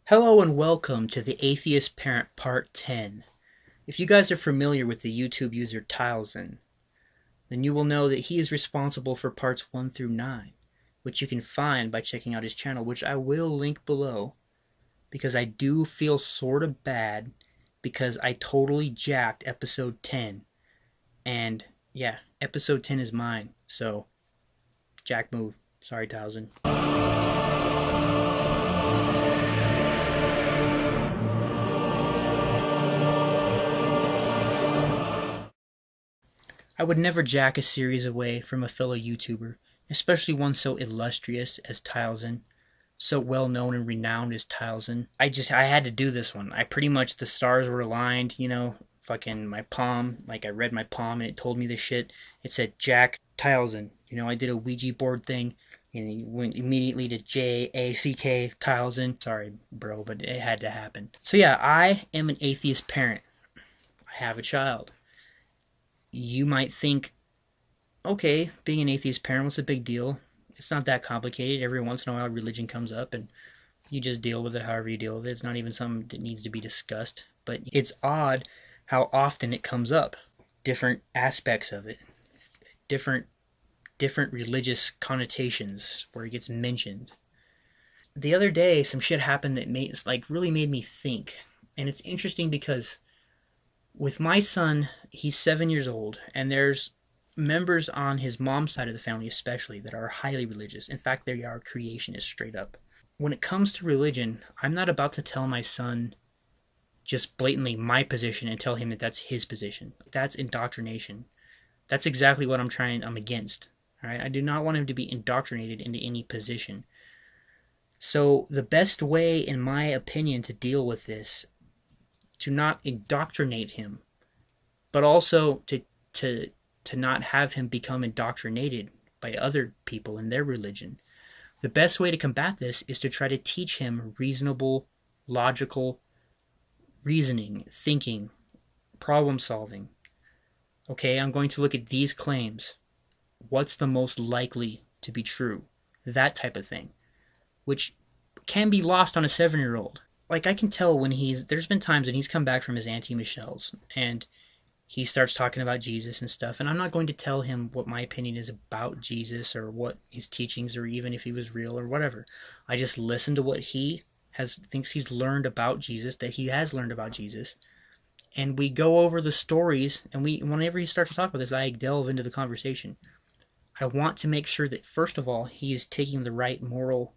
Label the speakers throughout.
Speaker 1: Hello and welcome to the Atheist Parent Part 10. If you guys are familiar with the YouTube user Tylzen, then you will know that he is responsible for parts 1 through 9, which you can find by checking out his channel, which I will link below, because I do feel sort of bad because I totally jacked episode 10. And yeah, episode 10 is mine, so jack move. Sorry, Tylzen. I would never jack a series away from a fellow YouTuber, especially one so illustrious as Tylzen, so well known and renowned as Tylzen. I had to do this one. The stars were aligned, fucking my palm, like I read my palm and it told me this shit. It said Jack Tylzen. I did a Ouija board thing and it went immediately to J-A-C-K Tylzen. Sorry, bro, but it had to happen. So yeah, I am an atheist parent. I have a child. You might think, okay, being an atheist parent, what's the big deal? It's not that complicated. Every once in a while, religion comes up, and you just deal with it however you deal with it. It's not even something that needs to be discussed. But it's odd how often it comes up. Different aspects of it. Different religious connotations where it gets mentioned. The other day, some shit happened that really made me think. And it's interesting because with my son, he's 7 years old, and there's members on his mom's side of the family especially that are highly religious. In fact, they are creationists straight up. When it comes to religion, I'm not about to tell my son just blatantly my position and tell him that that's his position. That's indoctrination. That's exactly what I'm against. All right? I do not want him to be indoctrinated into any position. So the best way, in my opinion, to deal with this, to not indoctrinate him, but also to not have him become indoctrinated by other people in their religion. The best way to combat this is to try to teach him reasonable, logical reasoning, thinking, problem solving. Okay, I'm going to look at these claims. What's the most likely to be true? That type of thing, which can be lost on a 7-year-old. Like, I can tell when there's been times when he's come back from his Auntie Michelle's and he starts talking about Jesus and stuff, and I'm not going to tell him what my opinion is about Jesus or what his teachings or even if he was real or whatever. I just listen to what he thinks he's learned about Jesus, that he has learned about Jesus, and we go over the stories, and whenever he starts to talk about this, I delve into the conversation. I want to make sure that, first of all, he is taking the right moral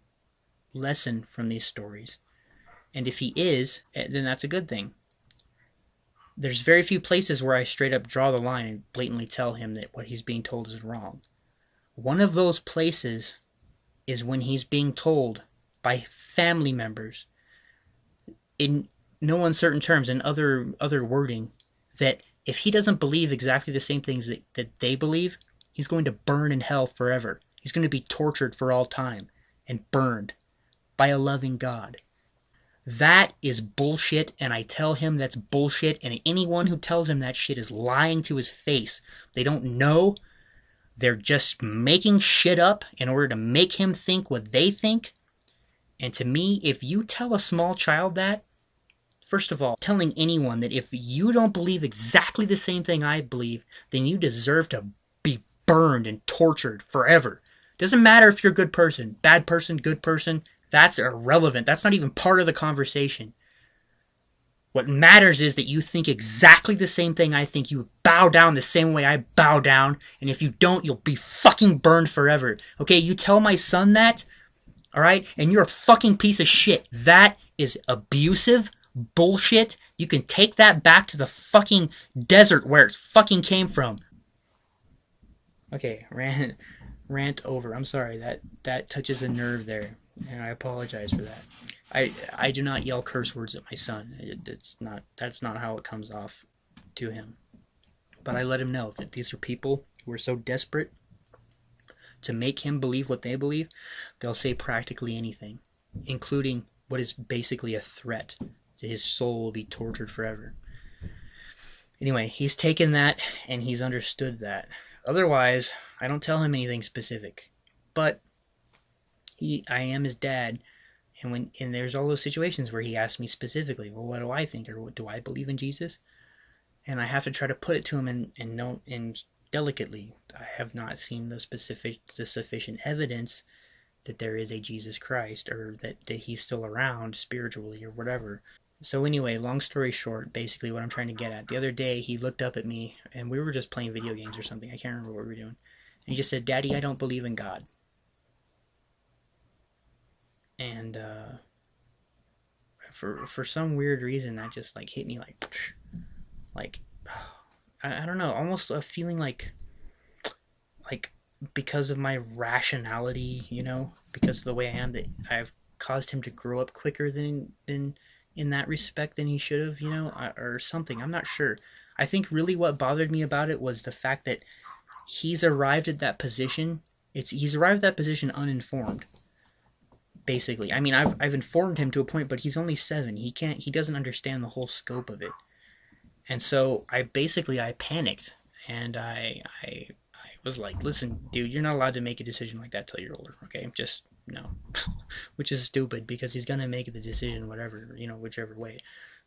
Speaker 1: lesson from these stories. And if he is, then that's a good thing. There's very few places where I straight up draw the line and blatantly tell him that what he's being told is wrong. One of those places is when he's being told by family members, in no uncertain terms and other wording, that if he doesn't believe exactly the same things that they believe, he's going to burn in hell forever. He's going to be tortured for all time and burned by a loving God. That is bullshit, and I tell him that's bullshit, and anyone who tells him that shit is lying to his face. They don't know. They're just making shit up in order to make him think what they think. And to me, if you tell a small child that, first of all, telling anyone that if you don't believe exactly the same thing I believe, then you deserve to be burned and tortured forever. Doesn't matter if you're a good person, bad person, good person. That's irrelevant. That's not even part of the conversation. What matters is that you think exactly the same thing I think. You bow down the same way I bow down. And if you don't, you'll be fucking burned forever. Okay, you tell my son that, alright? And you're a fucking piece of shit. That is abusive bullshit. You can take that back to the fucking desert where it fucking came from. Okay, rant over. I'm sorry. That touches a nerve there. And I apologize for that. I do not yell curse words at my son. That's not how it comes off to him. But I let him know that these are people who are so desperate to make him believe what they believe, they'll say practically anything, including what is basically a threat that his soul will be tortured forever. Anyway, he's taken that and he's understood that. Otherwise, I don't tell him anything specific. But I am his dad, And there's all those situations where he asked me specifically, well, what do I think, or what do I believe in Jesus? And I have to try to put it to him and delicately. I have not seen the sufficient evidence that there is a Jesus Christ, or that he's still around spiritually or whatever. So anyway, long story short, basically what I'm trying to get at, the other day he looked up at me and we were just playing video games or something. I can't remember what we were doing. And he just said, "Daddy, I don't believe in God." And for some weird reason that just like hit me like I don't know, almost a feeling like because of my rationality, because of the way I am, that I've caused him to grow up quicker than in that respect than he should have, or something. I'm not sure. I think really what bothered me about it was the fact that he's arrived at that position. He's arrived at that position uninformed. Basically, I mean, I've informed him to a point, but he's only 7. He doesn't understand the whole scope of it. And so I panicked, and I was like, "Listen, dude, you're not allowed to make a decision like that till you're older, okay? Just no." Which is stupid because he's gonna make the decision whatever, whichever way.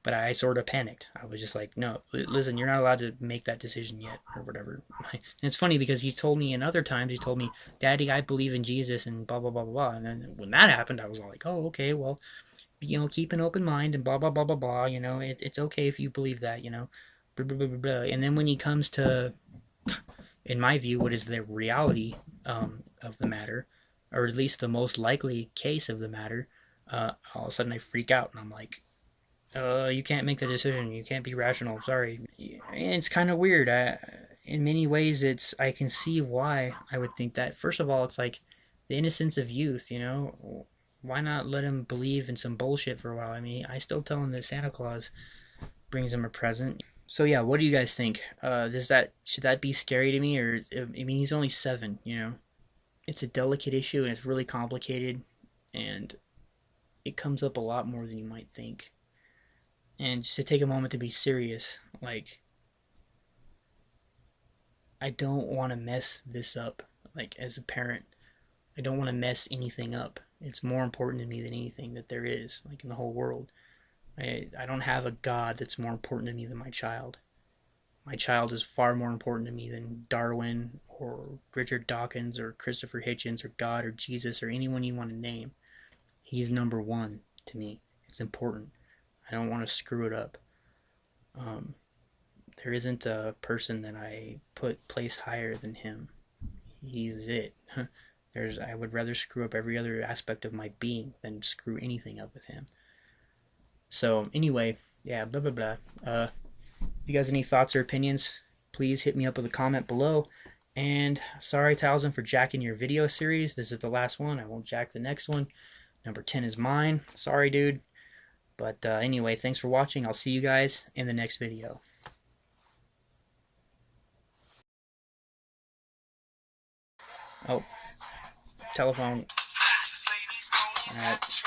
Speaker 1: But I sort of panicked. I was just like, "No, listen, you're not allowed to make that decision yet, or whatever." And it's funny because he's told me in other times, he told me, "Daddy, I believe in Jesus," and blah blah blah blah blah. And then when that happened, I was all like, "Oh, okay, well, keep an open mind and blah blah blah blah blah. It's okay if you believe that. Blah, blah, blah, blah, blah." And then when he comes to, in my view, what is the reality of the matter, or at least the most likely case of the matter, all of a sudden I freak out and I'm like, you can't make the decision. You can't be rational. Sorry. And it's kind of weird. In many ways, I can see why I would think that. First of all, it's like the innocence of youth, Why not let him believe in some bullshit for a while? I mean, I still tell him that Santa Claus brings him a present. So yeah, what do you guys think? Should that be scary to me, or I mean, he's only 7, It's a delicate issue and it's really complicated, and it comes up a lot more than you might think. And just to take a moment to be serious, like, I don't want to mess this up. Like, as a parent, I don't want to mess anything up. It's more important to me than anything that there is, like, in the whole world. I don't have a God that's more important to me than my child. My child is far more important to me than Darwin or Richard Dawkins or Christopher Hitchens or God or Jesus or anyone you want to name. He's number one to me. It's important. I don't want to screw it up. There isn't a person that I place higher than him. He's it. I would rather screw up every other aspect of my being than screw anything up with him. So anyway, yeah, blah blah blah. If you guys have any thoughts or opinions, please hit me up with a comment below. And sorry, Tylzen, for jacking your video series. This is the last one. I won't jack the next one. Number 10 is mine. Sorry, dude. But anyway, thanks for watching. I'll see you guys in the next video. Oh, telephone. All right.